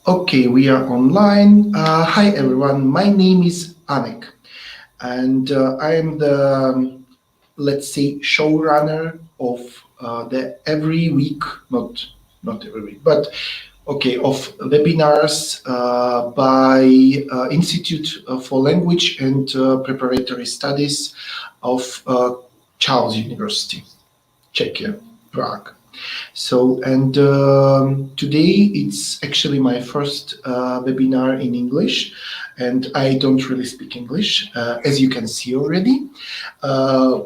Okay, we are online. Hi everyone, my name is Anek, and I am the, let's say, showrunner of the every week, not every week, but okay, of webinars by Institute for Language and Preparatory Studies of Charles University, Czechia, Prague. So, and today it's actually my first webinar in English, and I don't really speak English, as you can see already.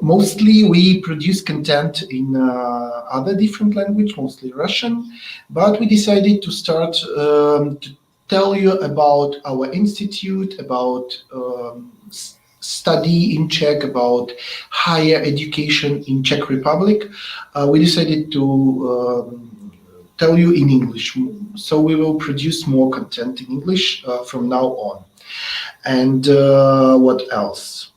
Mostly we produce content in other different language, mostly Russian, but we decided to start to tell you about our institute, about study in Czech, about higher education in Czech Republic. We decided to tell you in English, so we will produce more content in English from now on. And what else?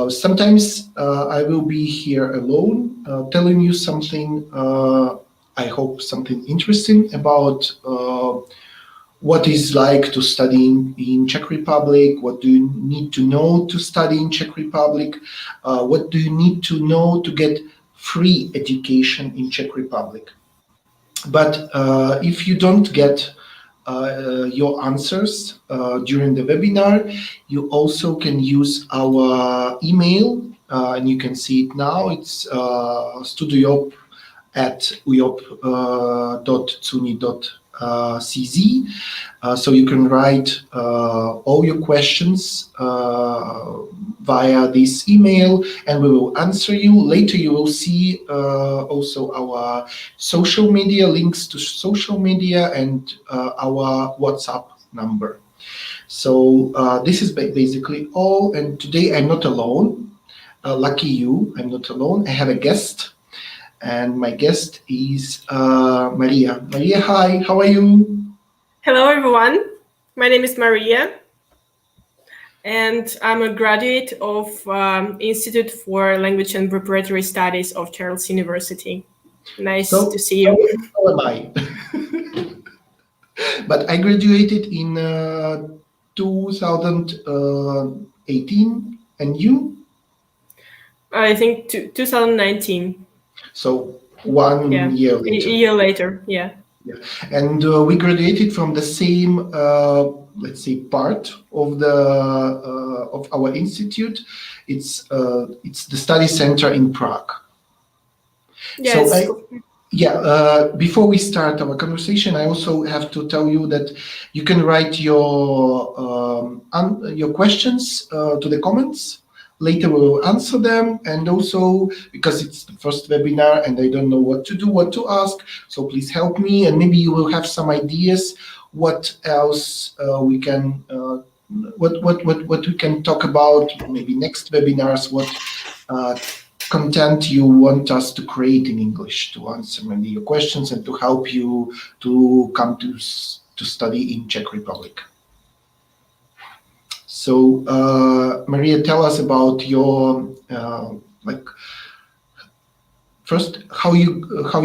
Sometimes I will be here alone, telling you something, I hope something interesting about what is like to study in Czech Republic, what do you need to know to study in Czech Republic, what do you need to know to get free education in Czech Republic. But if you don't get your answers during the webinar, you also can use our email, and you can see it now. It's studiojop@ujop.cuni.cz. So you can write all your questions via this email, and we will answer you. Later you will see also our social media, links to social media, and our WhatsApp number. So this is basically all, and today I'm not alone. Lucky you, I'm not alone. I have a guest, and my guest is Maria. Maria, hi, how are you? Hello everyone, my name is Maria, and I'm a graduate of Institute for Language and Preparatory Studies of Charles University. Nice to see you. So am I. But I graduated in 2018, and you? I think 2019. So 1 year later. A year later, yeah. Yeah. And we graduated from the same, let's say, part of the of our institute. It's the study center in Prague. Yes. So before we start our conversation, I also have to tell you that you can write your questions to the comments. Later we will answer them, and also because it's the first webinar and I don't know what to do, what to ask, so please help me, and maybe you will have some ideas what else we can what we can talk about, maybe next webinars, what content you want us to create in English to answer maybe your questions and to help you to come to study in Czech Republic. So Maria, tell us about your first how you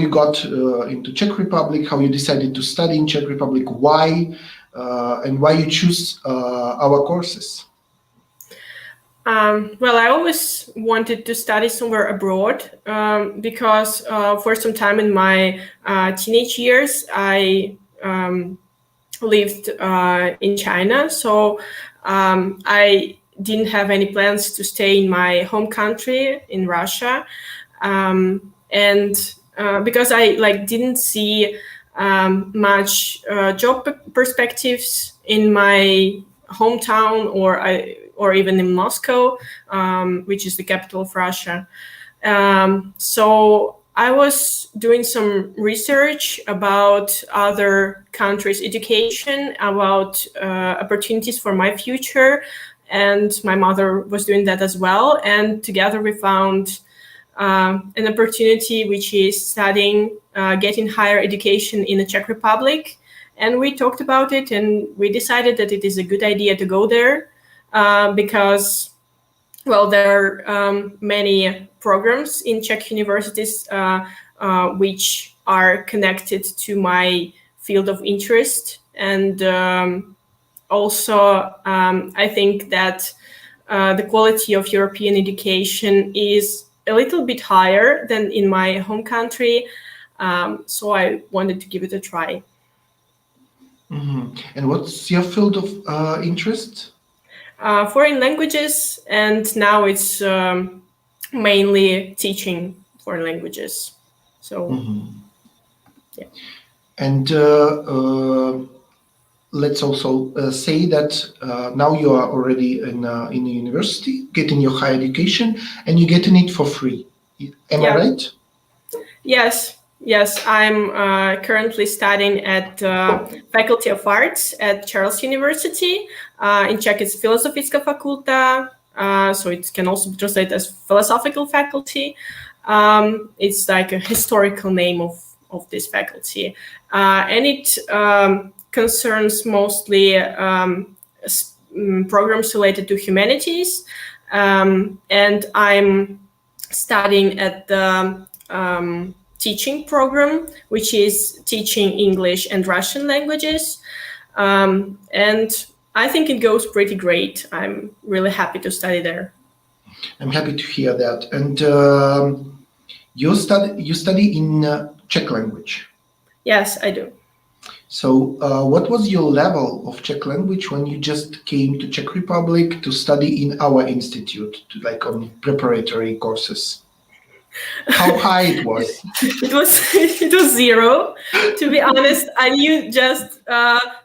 got into Czech Republic, how you decided to study in Czech Republic, why, and why you choose our courses. Well, I always wanted to study somewhere abroad because for some time in my teenage years, I lived in China. So I didn't have any plans to stay in my home country in Russia. And because I didn't see much job perspectives in my hometown or even in Moscow, which is the capital of Russia. So I was doing some research about other countries' education, about opportunities for my future, and my mother was doing that as well. And together we found an opportunity, which is studying, getting higher education in the Czech Republic. And we talked about it, and we decided that it is a good idea to go there. Because, well, there are many programs in Czech universities which are connected to my field of interest. and also I think that the quality of European education is a little bit higher than in my home country, so I wanted to give it a try. And what's your field of interest? Foreign languages, and now it's mainly teaching foreign languages. So, yeah. And let's also say that now you are already in a university, getting your higher education, and you're getting it for free. Am I right? Yes. Yes, I'm currently studying at Faculty of Arts at Charles University. In Czech, it's Filozofická fakulta, so it can also be translated as philosophical faculty. It's like a historical name of this faculty. And it concerns mostly programs related to humanities. And I'm studying at the teaching program, which is teaching English and Russian languages. And I think it goes pretty great. I'm really happy to study there. I'm happy to hear that. And you study in Czech language? Yes, I do. So what was your level of Czech language when you just came to Czech Republic to study in our institute, like on preparatory courses? How high it was? It was zero. To be honest, I knew just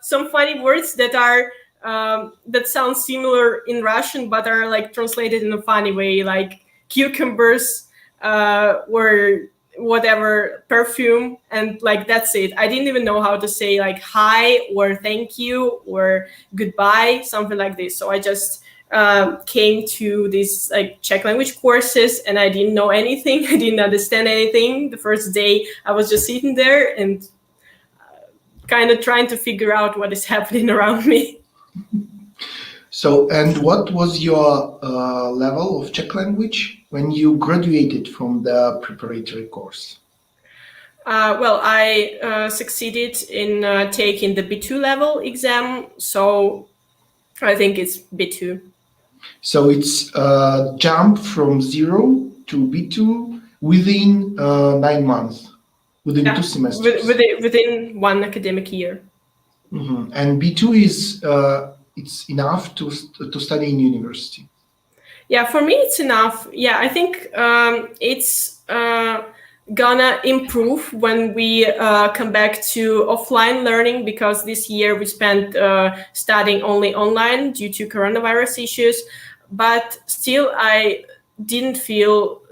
some funny words that are that sound similar in Russian, but are like translated in a funny way, like cucumbers or whatever, perfume, and like that's it. I didn't even know how to say like hi or thank you or goodbye, something like this. So I just came to these like Czech language courses, and I didn't know anything. I didn't understand anything. The first day I was just sitting there and kind of trying to figure out what is happening around me. So, and what was your level of Czech language when you graduated from the preparatory course? Well, I succeeded in taking the B2 level exam, so I think it's B2. So it's a jump from 0 to B2 within 9 months, within 2 semesters. Within 1 academic year. And B2 is it's enough to study in university. Yeah, for me it's enough. Yeah, I think it's gonna improve when we come back to offline learning, because this year we spent studying only online due to coronavirus issues. But still, I didn't feel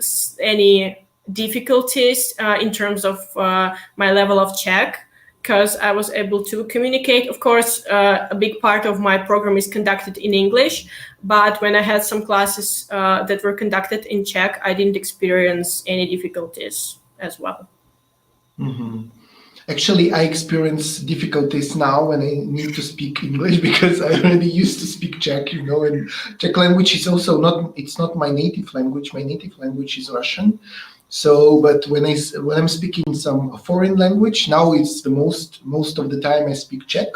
any difficulties in terms of my level of Czech, because I was able to communicate. Of course, a big part of my program is conducted in English, but when I had some classes that were conducted in Czech, I didn't experience any difficulties as well. Actually, I experience difficulties now when I need to speak English, because I already used to speak Czech, and Czech language is also it's not my native language. My native language is Russian. So, but when I'm speaking some foreign language, now it's the most of the time I speak Czech.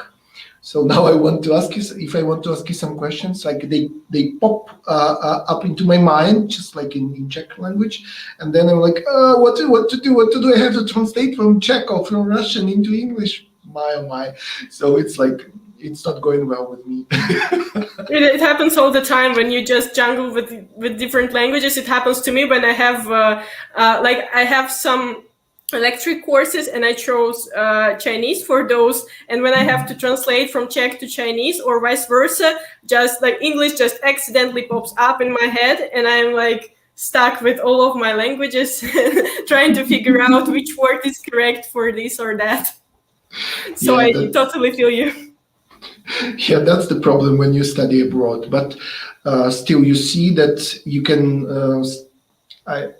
So now I want to ask you, if I want to ask you some questions, like they pop up into my mind, just like in Czech language, and then I'm like, what to do? I have to translate from Czech or from Russian into English. My oh my! So it's like it's not going well with me. It happens all the time when you just jungle with different languages. It happens to me when I have I have some electric courses, and I chose Chinese for those, and when I have to translate from Czech to Chinese or vice versa, just like English just accidentally pops up in my head, and I'm like stuck with all of my languages trying to figure out which word is correct for this or that. So yeah, I totally feel you. Yeah, that's the problem when you study abroad, but still you see that you can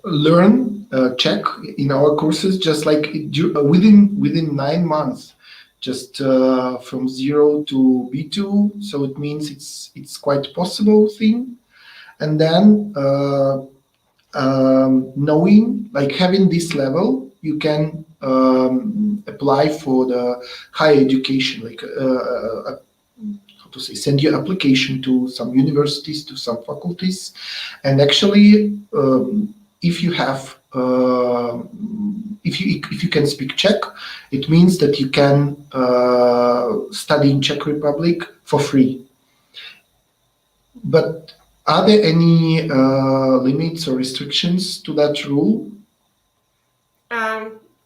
learn Czech in our courses just like within 9 months, just from 0 to B2. So it means it's quite possible thing. And then knowing, like having this level, you can apply for the higher education, like how to say, send your application to some universities, to some faculties, and actually, if you have if you can speak Czech, it means that you can study in Czech Republic for free. But are there any limits or restrictions to that rule?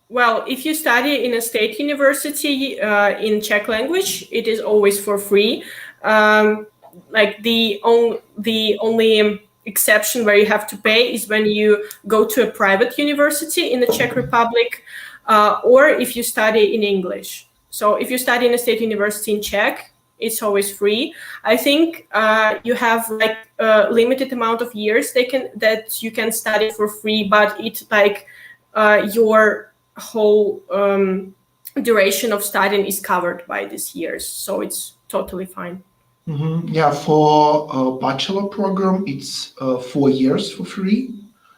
Well, if you study in a state university in Czech language, it is always for free. Like the only exception where you have to pay is when you go to a private university in the Czech Republic, or if you study in English. So if you study in a state university in Czech, it's always free. I think you have like a limited amount of years that you can study for free, but it's like your whole duration of studying is covered by these years, so it's totally fine. Yeah, for a bachelor program, it's 4 years for free.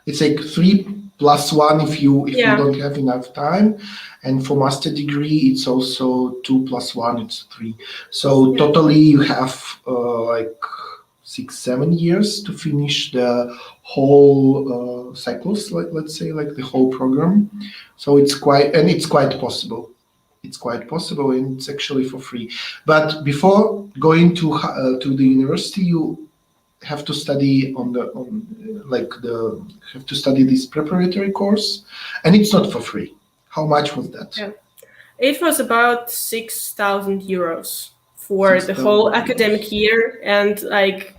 It's like 3+1 if you don't have enough time, and for master degree, it's also 2+1. It's 3. So totally, you have like 6-7 years to finish the whole cycles, let's say, like the whole program. So it's quite possible. It's quite possible, and it's actually for free. But before going to the university, you have to study have to study this preparatory course, and it's not for free. How much was that? Yeah. It was about 6,000 euros for the whole academic year, and like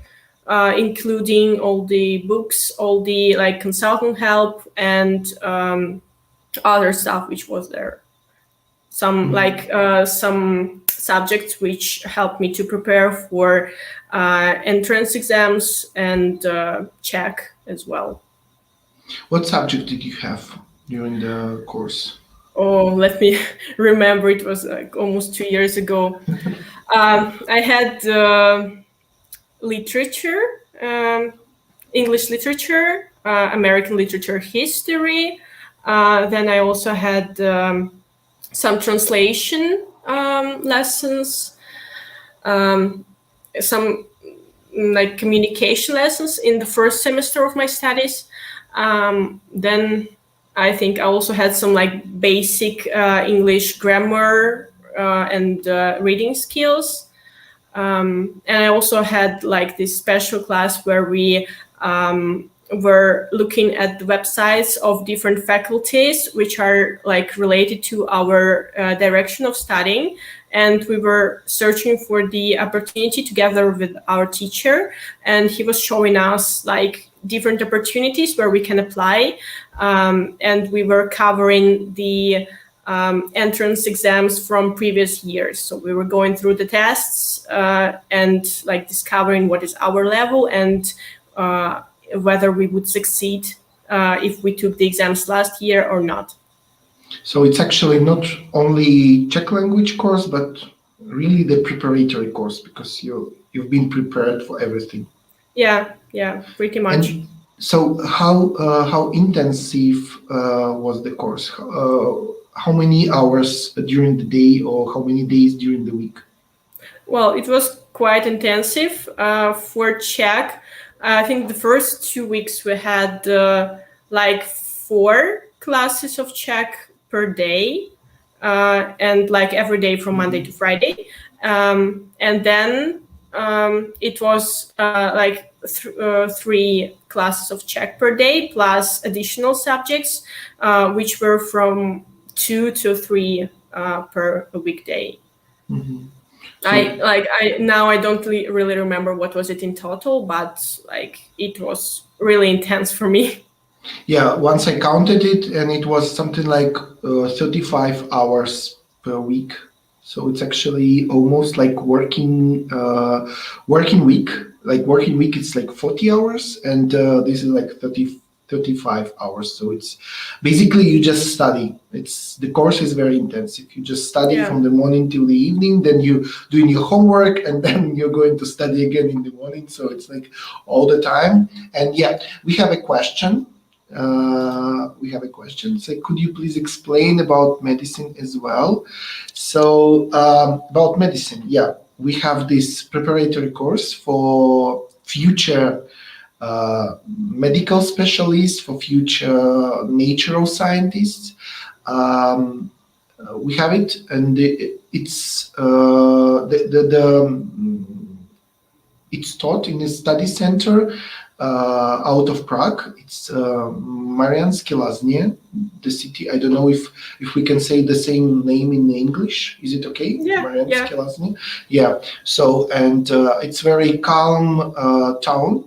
including all the books, all the like consultant help, and other stuff which was there. Some some subjects which helped me to prepare for entrance exams and Czech as well. What subject did you have during the course? Oh, let me remember. It was like almost 2 years ago. I had literature, English literature, American literature history. Then I also had some translation lessons, some like communication lessons in the first semester of my studies. Then I think I also had some like basic English grammar and reading skills. And I also had like this special class where we were looking at the websites of different faculties which are like related to our direction of studying, and we were searching for the opportunity together with our teacher, and he was showing us like different opportunities where we can apply, and we were covering the entrance exams from previous years. So we were going through the tests and like discovering what is our level and whether we would succeed if we took the exams last year or not. So it's actually not only Czech language course, but really the preparatory course, because you've been prepared for everything. Yeah, pretty much. And so how intensive was the course? How many hours during the day, or how many days during the week? Well, it was quite intensive. For Czech, I think the first 2 weeks we had like 4 classes of Czech per day, and like every day from Monday to Friday. And then it was like 3 classes of Czech per day plus additional subjects, which were from 2 to 3 per weekday. Mm-hmm. So I don't really remember what was it in total, but like it was really intense for me. Yeah, once I counted it, and it was something like 35 hours per week. So it's actually almost like working week. Like working week, it's like 40 hours, and this is like 35 hours. So it's basically you just study. The course is very intensive. You just study from the morning till the evening, then you doing your homework, and then you're going to study again in the morning. So it's like all the time. And yeah, we have a question we have a question. So could you please explain about medicine as well? So about medicine, yeah, we have this preparatory course for future medical specialists, for future natural scientists. We have it, and it's it's taught in a study center out of Prague. It's Mariánské Lázně, the city. I don't know if we can say the same name in English. Is it okay? Yeah. Mariánské Lázně. Yeah. So, and it's very calm town.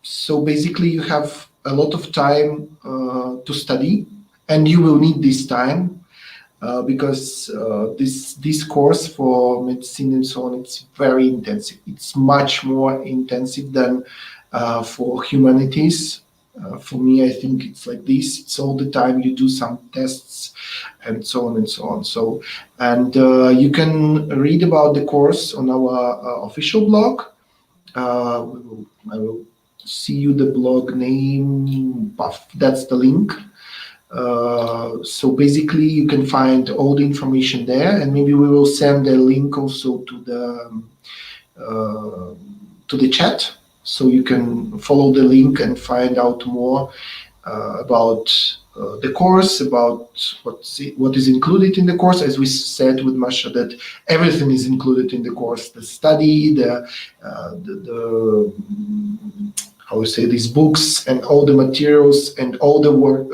So basically, you have a lot of time to study, and you will need this time. Because this course for medicine and so on, it's very intensive. It's much more intensive than for humanities. For me, I think it's like this. It's all the time you do some tests and so on and so on. So, and you can read about the course on our official blog. I will see you the blog name. That's the link. So basically you can find all the information there, and maybe we will send a link also to the chat, so you can follow the link and find out more about the course, about what is included in the course. As we said with Masha, that everything is included in the course: the study, the how we say, these books and all the materials and all the work,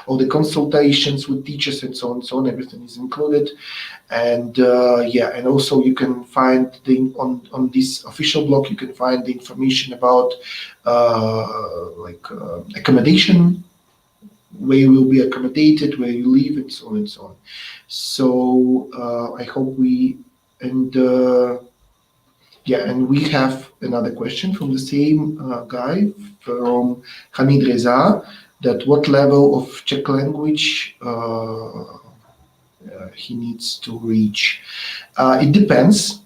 all the consultations with teachers and so on and so on. Everything is included, and yeah, and also you can find on this official blog, you can find the information about accommodation, where you will be accommodated, where you live, and so on and so on. So I hope we yeah, and we have another question from the same guy, from Hamid Reza, that what level of Czech language he needs to reach. It depends,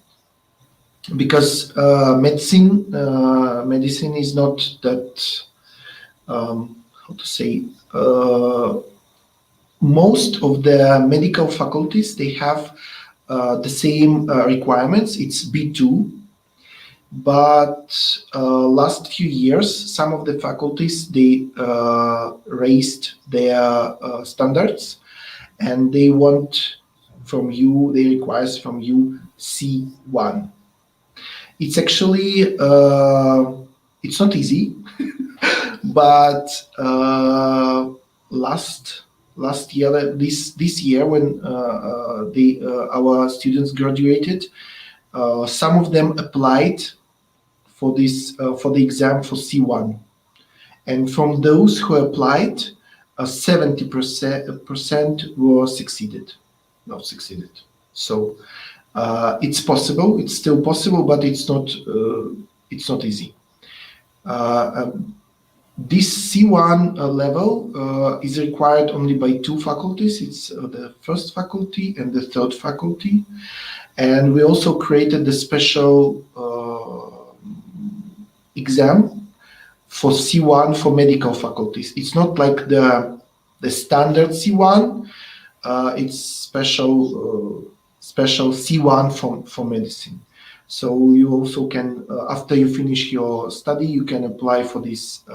because medicine is not that, how to say, most of the medical faculties, they have the same requirements. It's B2. But last few years, some of the faculties, they raised their standards, and they want from you, they require from you C1. It's actually, it's not easy, but last year, this year, when our students graduated, some of them applied for this for the exam for C1, and from those who applied, 70% were succeeded. So it's possible. It's still possible, but it's not easy. This C1 level is required only by two faculties. It's the first faculty and the third faculty. And we also created the special exam for C1 for medical faculties. It's not like the standard C1. It's special C1 for medicine. So you also can, after you finish your study, you can apply for this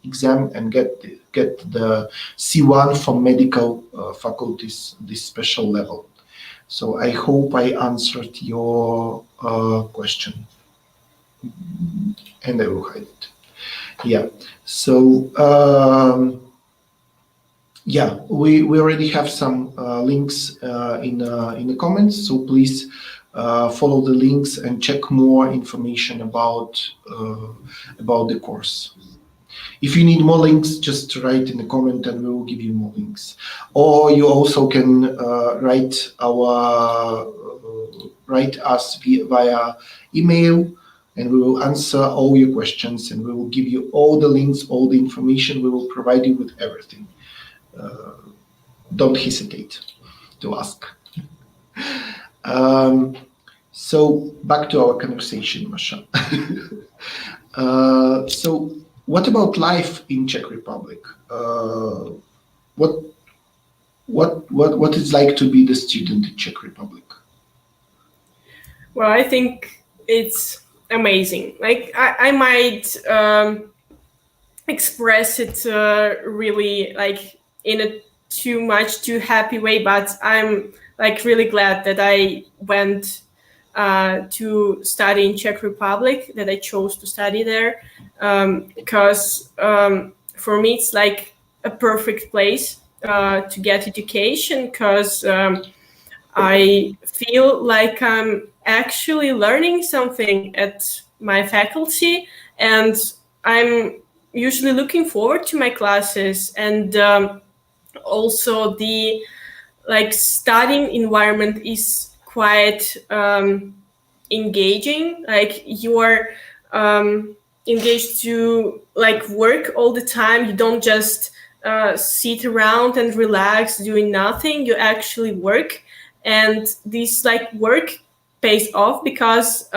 exam and get the C1 for medical faculties, this special level. So I hope I answered your question, and I will hide it. Yeah. So yeah, we already have some links in the comments. So please follow the links and check more information about the course. If you need more links, just write in the comment and we will give you more links. Or you also can write us via email, and we will answer all your questions, and we will give you all the links, all the information. We will provide you with everything. Don't hesitate to ask. So back to our conversation, Masha. So What about life in Czech Republic? What it's like to be the student in Czech Republic? Well, I think it's amazing. Like I might express it really like in a too happy way, but I'm like really glad that I went to study in Czech Republic, that I chose to study there, because for me it's like a perfect place to get education, because I feel like I'm actually learning something at my faculty, and I'm usually looking forward to my classes, and also the like studying environment is quite engaging. Like you are engaged to like work all the time. You don't just sit around and relax doing nothing. You actually work, and this like work pays off because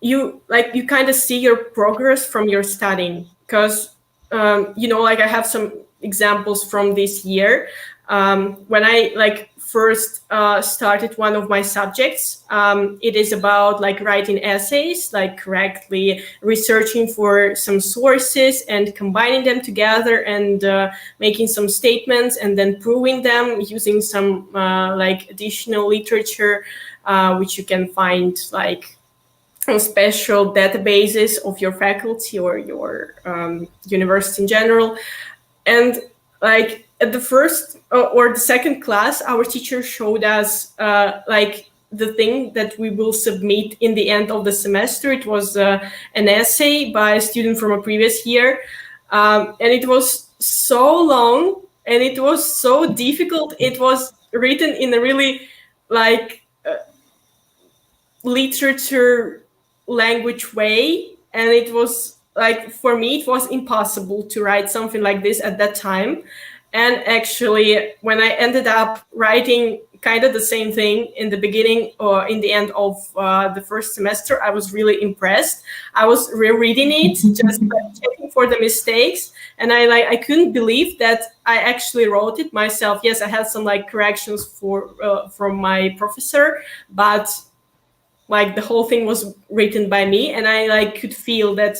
you kind of see your progress from your studying. Because like I have some examples from this year. When I like first started one of my subjects, it is about like writing essays, like correctly researching for some sources and combining them together, and making some statements and then proving them using some like additional literature, which you can find like on special databases of your faculty or your university in general. And like at the first or the second class, our teacher showed us like the thing that we will submit in the end of the semester. It was an essay by a student from a previous year, and it was so long and it was so difficult. It was written in a really like literature language way, and it was like, for me, it was impossible to write something like this at that time. And actually, when I ended up writing kind of the same thing in the beginning or in the end of the first semester, I was really impressed. I was rereading it, just like checking for the mistakes, and I couldn't believe that I actually wrote it myself. Yes, I had some like corrections from my professor, but like the whole thing was written by me, and I like could feel that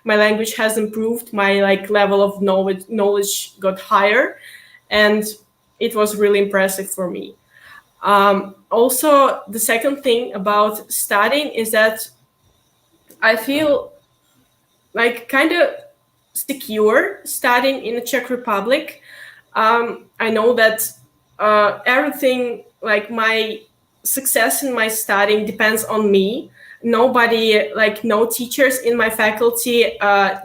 my language has improved, my like level of knowledge got higher, and it was really impressive for me. Also, the second thing about studying is that I feel like kind of secure studying in the Czech Republic. I know that everything, like my success in my studying, depends on me. Nobody, like no teachers in my faculty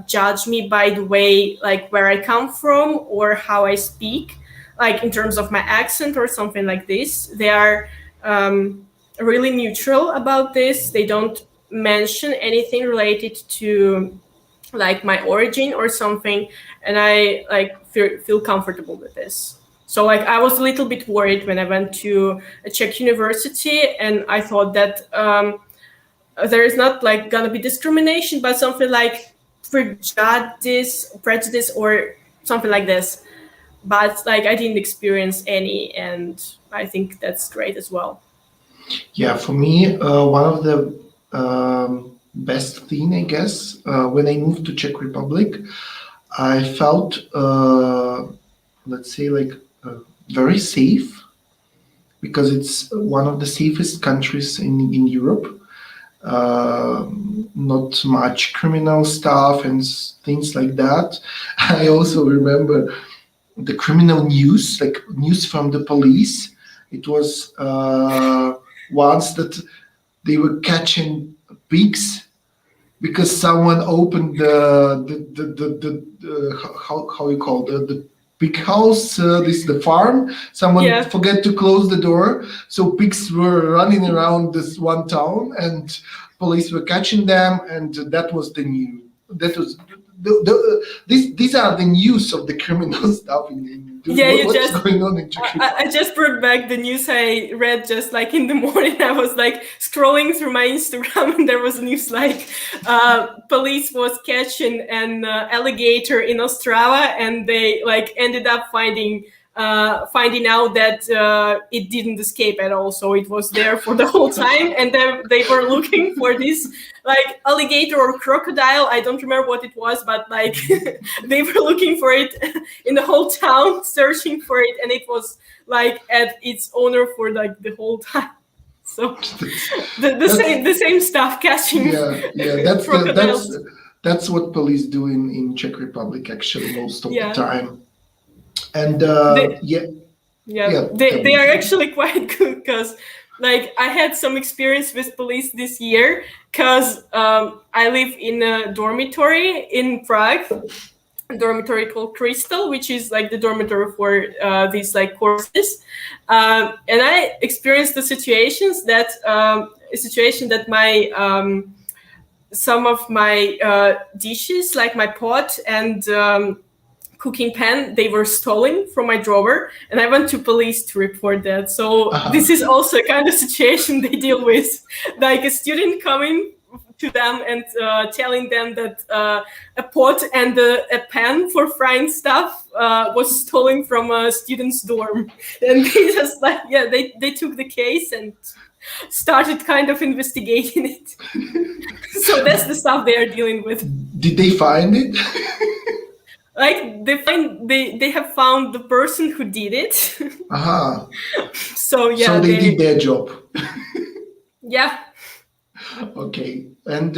judge me by the way, like where I come from or how I speak, like in terms of my accent or something like this. They are really neutral about this. They don't mention anything related to like my origin or something, and I like feel comfortable with this. So like I was a little bit worried when I went to a Czech university, and I thought that there is not like gonna be discrimination, but something like prejudice or something like this. But like I didn't experience any, and I think that's great as well. Yeah, for me, one of the best thing, I guess, when I moved to Czech Republic, I felt, let's say, like very safe, because it's one of the safest countries in Europe. Not much criminal stuff and things like that. I also remember the criminal news, like news from the police. It was once that they were catching pigs because someone opened the how you call the pig house, this the farm. Someone forget to close the door, so pigs were running around this one town, and police were catching them, and that was the news. these are the news of the criminal stuff what's going on in Czech Republic. I just brought back the news I read just like in the morning. I was like scrolling through my Instagram and there was news like police was catching an alligator in Ostrava, and they like ended up finding out that it didn't escape at all, so it was there for the whole time, and then they were looking for this like alligator or crocodile. I don't remember what it was, but like they were looking for it in the whole town, searching for it, and it was like at its owner for like the whole time. So the same stuff, catching crocodiles. That's what police do in Czech Republic actually most of the time. And they are actually quite good, because like I had some experience with police this year, because I live in a dormitory in Prague, a dormitory called Crystal, which is like the dormitory for these like courses, and I experienced the situation that my some of my dishes, like my pot and cooking pan, they were stolen from my drawer, and I went to police to report that. So this is also a kind of situation they deal with, like a student coming to them and telling them that a pot and a pan for frying stuff was stolen from a student's dorm, and they just like they took the case and started kind of investigating it. So that's the stuff they are dealing with. Did they find it? Like they have found the person who did it. So So they did their job. Yeah. Okay. And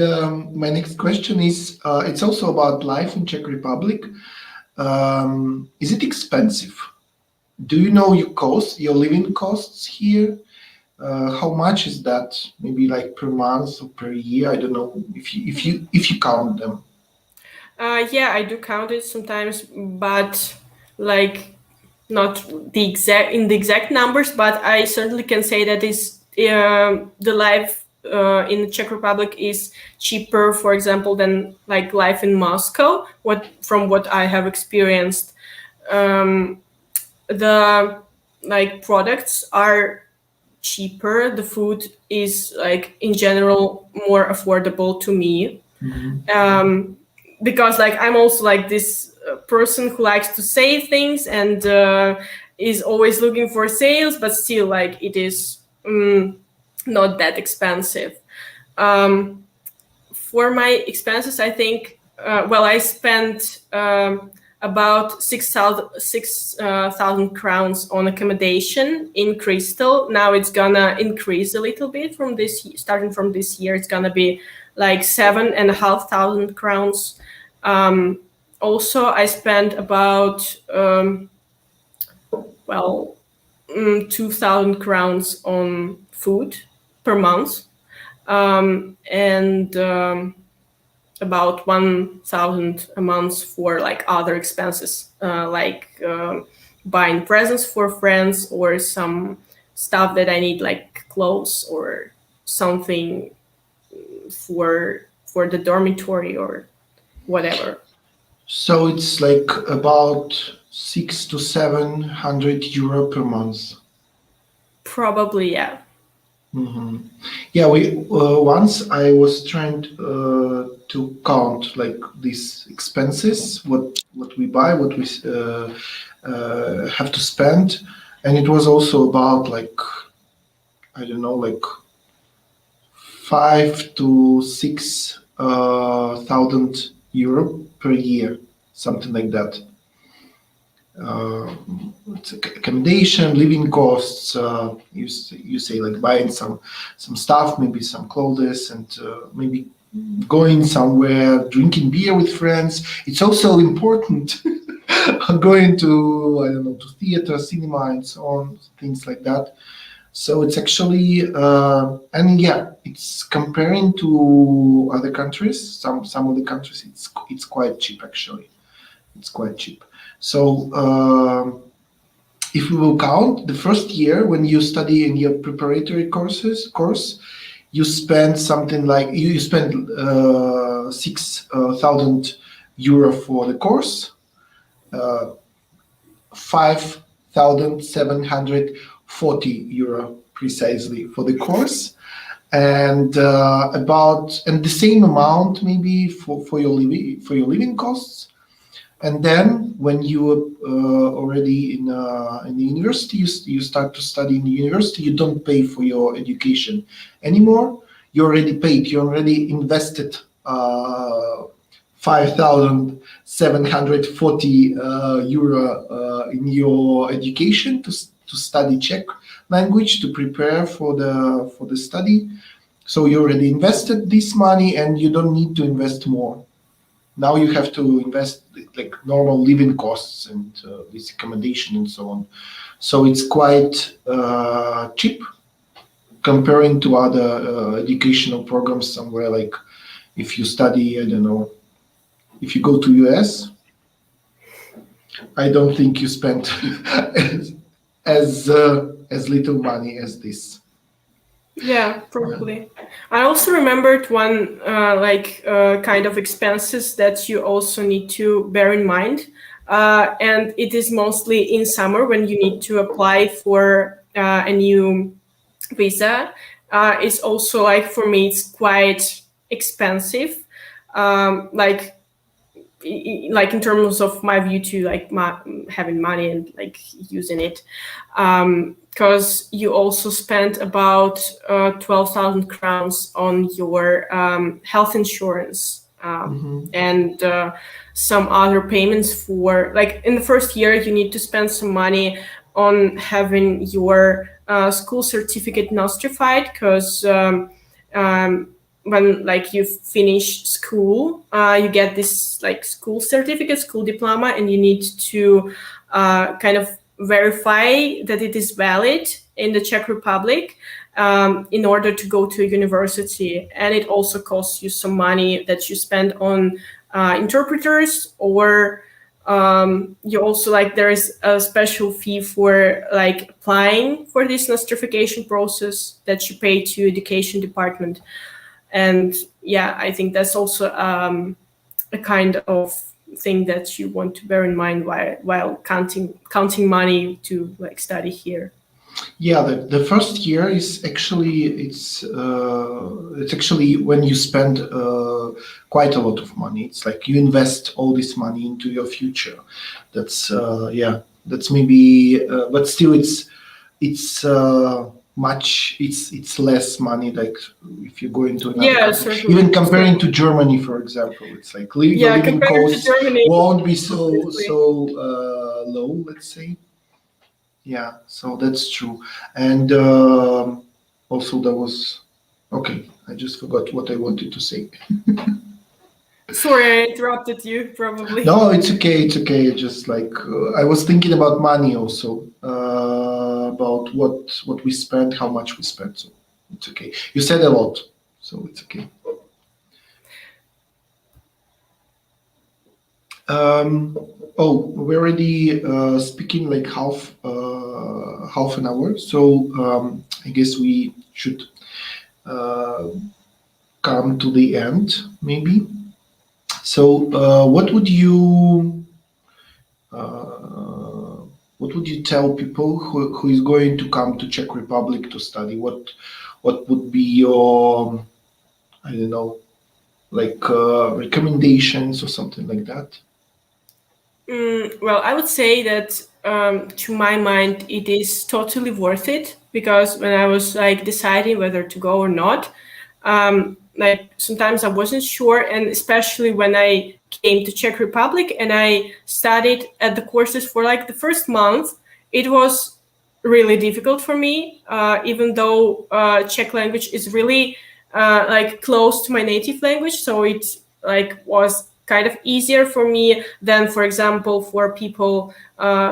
my next question is, it's also about life in Czech Republic. Is it expensive? Do you know your living costs here? How much is that? Maybe like per month or per year? I don't know if you count them. Yeah, I do count it sometimes, but like not the exact numbers. But I certainly can say that the life in the Czech Republic is cheaper, for example, than like life in Moscow. From what I have experienced, the like products are cheaper. The food is like in general more affordable to me. Mm-hmm. Because like I'm also like this person who likes to save things and is always looking for sales, but still like it is not that expensive. For my expenses, I think I spent about 6,000 crowns on accommodation in Crystal. Now it's gonna increase a little bit starting from this year. It's gonna be like 7,500 crowns. Also, I spent about 2,000 crowns on food per month, and about 1,000 a month for like other expenses, like buying presents for friends or some stuff that I need, like clothes or something for the dormitory or whatever. So it's like about 600 to 700 euro per month. Probably, yeah. Mm-hmm. Yeah, once I was trying to count like these expenses, what we buy, what we have to spend, and it was also about like, I don't know, like 5,000 to 6,000 euro per year, something like that. It's accommodation, living costs. You say like buying some stuff, maybe some clothes, and maybe going somewhere, drinking beer with friends. It's also important going to, I don't know, to theater, cinema, and so on, things like that. So it's actually, and yeah, it's comparing to other countries. Some of the countries, it's quite cheap actually. It's quite cheap. So if we will count the first year when you study in your preparatory course, you spend something like you spend 6,000 euro for the course, 5,740 euro precisely for the course, and the same amount maybe for your living costs. And then when you are already in the university, you start to study in the university, you don't pay for your education anymore. You already paid, you already invested 5,740 euro in your education to study Czech language, to prepare for the study. So you already invested this money and you don't need to invest more. Now you have to invest like normal living costs and this accommodation and so on. So it's quite cheap comparing to other educational programs somewhere, like if you study, I don't know, if you go to US, I don't think you spent as little money as this. Yeah, probably. I also remembered one kind of expenses that you also need to bear in mind, and it is mostly in summer when you need to apply for a new visa. It's also like, for me, it's quite expensive. Like in terms of my view to like having money and like using it, because you also spend about 12,000 crowns on your health insurance, and some other payments for, like, in the first year you need to spend some money on having your school certificate nostrified, because when like you finish school, you get this like school certificate, school diploma, and you need to kind of verify that it is valid in the Czech Republic in order to go to a university. And it also costs you some money that you spend on interpreters, or you also, like, there is a special fee for like applying for this nostrification process that you pay to education department. And yeah, I think that's also a kind of thing that you want to bear in mind while counting money to like study here. Yeah, the first year is actually it's actually when you spend quite a lot of money. It's like you invest all this money into your future. That's that's maybe, but still it's it's less money, like if you go into another country. Even comparing to Germany, for example, it's like living costs won't be so low, let's say. Yeah, so that's true. And also there was, okay, I just forgot what I wanted to say. Sorry, I interrupted you, probably. No, it's okay. Just like I was thinking about money also, about what we spent, how much we spent. So it's okay. You said a lot, so it's okay. We're already speaking like half an hour. So I guess we should come to the end, maybe. So what would you tell people who is going to come to Czech Republic to study? What would be your, I don't know, like recommendations or something like that? Well, I would say that to my mind, it is totally worth it, because when I was like deciding whether to go or not, like sometimes I wasn't sure, and especially when I came to Czech Republic and I studied at the courses for like the first month, it was really difficult for me, even though Czech language is really like close to my native language, so it like was kind of easier for me than, for example, for people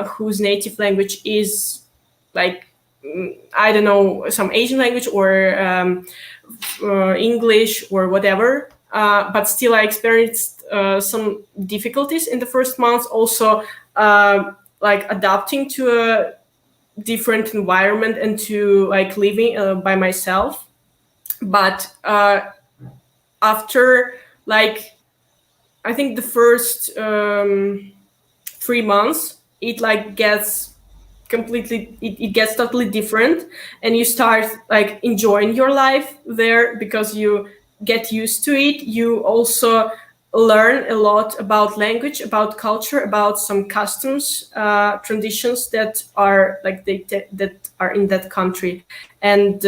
whose native language is like, I don't know, some Asian language or English or whatever. But still, I experienced some difficulties in the first months. Also, like adapting to a different environment and to like living by myself. But after like I think the first 3 months, it like gets completely, it gets totally different, and you start like enjoying your life there because you get used to it. You also learn a lot about language, about culture, about some customs, traditions that are like that are in that country, and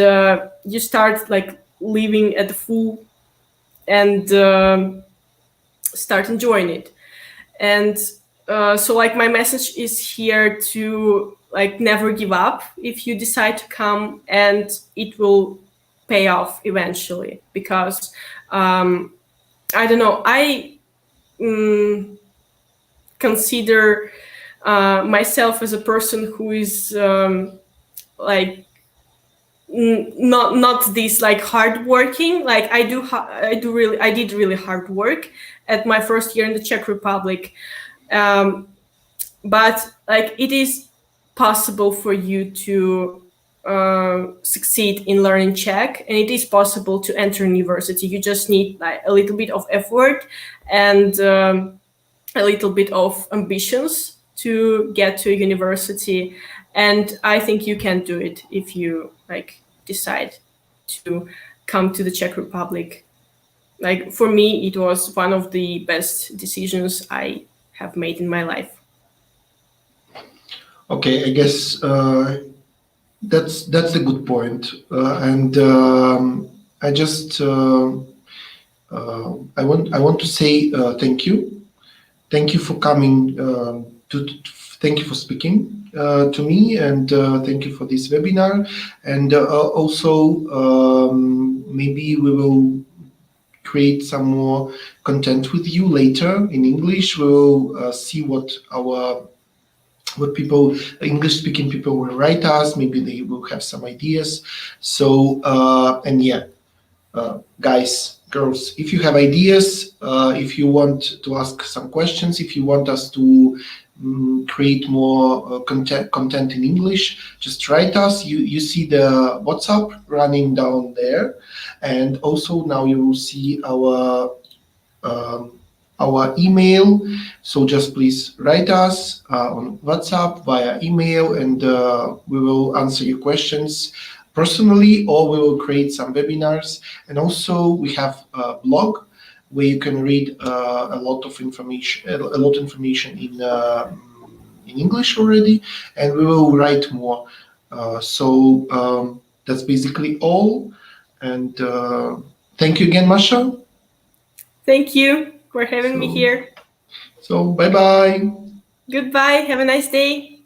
you start like living at the full and start enjoying it. And so like my message is here to like never give up if you decide to come, and it will pay off eventually, because I don't know, I consider myself as a person who is like not this like hardworking. Like I did really hard work at my first year in the Czech Republic, but like it is possible for you to succeed in learning Czech, and it is possible to enter university. You just need like a little bit of effort and a little bit of ambitions to get to a university, and I think you can do it if you like decide to come to the Czech Republic. Like for me, it was one of the best decisions I have made in my life. Okay, I guess that's a good point, and I just I want to say thank you for coming thank you for speaking to me, and thank you for this webinar, and also maybe we will create some more content with you later in English. We'll see what people, English-speaking people, will write us. Maybe they will have some ideas. So and yeah, guys, girls, if you have ideas, if you want to ask some questions, if you want us to create more content in English, just write us. You see the WhatsApp running down there, and also now you will see our email. So just please write us on WhatsApp via email, and we will answer your questions personally, or we will create some webinars. And also we have a blog where you can read a lot of information in English already, and we will write more. So that's basically all. And thank you again, Masha. Thank you for having me here. So bye-bye. Goodbye. Have a nice day.